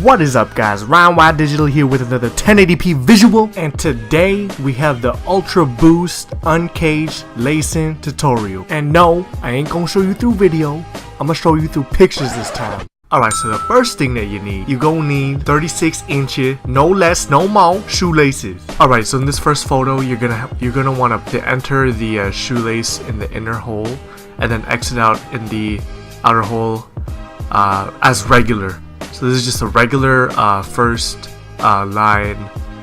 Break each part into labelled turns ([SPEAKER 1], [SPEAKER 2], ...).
[SPEAKER 1] What is up, guys? Ryan Digital here with another 1080p visual, and today we have the Ultra Boost Uncaged lacing tutorial. And no, I ain't gonna show you through video, I'm gonna show you through pictures this time. Alright, so the first thing that you gonna need 36 inches, no less, no more, shoelaces. Alright, so in this first photo, you're gonna want to enter the shoelace in the inner hole, and then exit out in the outer hole as regular. So this is just a regular first line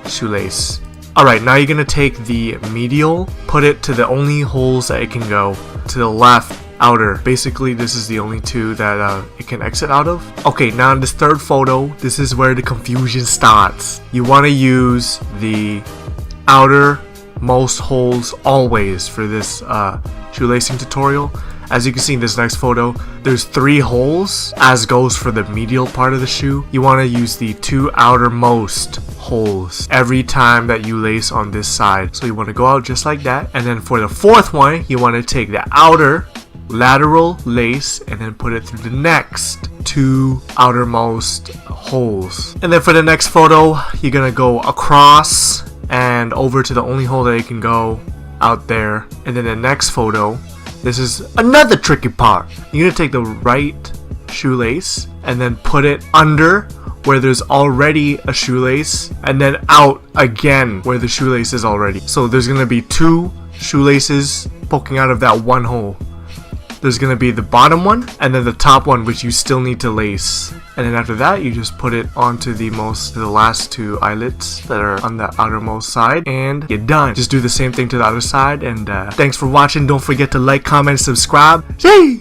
[SPEAKER 1] shoelace. Alright, now you're gonna take the medial, put it to the only holes that it can go, to the left outer. Basically, this is the only two that it can exit out of. Okay, now in this third photo, this is where the confusion starts. You want to use the outermost holes always for this shoelacing tutorial. As you can see in this next photo, there's 3 holes, as goes for the medial part of the shoe. You want to use the 2 outermost holes every time that you lace on this side. So you want to go out just like that. And then for the fourth one, you want to take the outer lateral lace and then put it through the next 2 outermost holes. And then for the next photo, you're gonna go across and over to the only hole that you can go out there. And then the next photo, this is another tricky part. You're gonna take the right shoelace and then put it under where there's already a shoelace, and then out again where the shoelace is already. So there's gonna be 2 shoelaces poking out of that one hole. There's gonna be the bottom one and then the top one, which you still need to lace. And then after that, you just put it onto the last 2 eyelets that are on the outermost side, and you're done. Just do the same thing to the other side. And thanks for watching. Don't forget to like, comment, subscribe. See.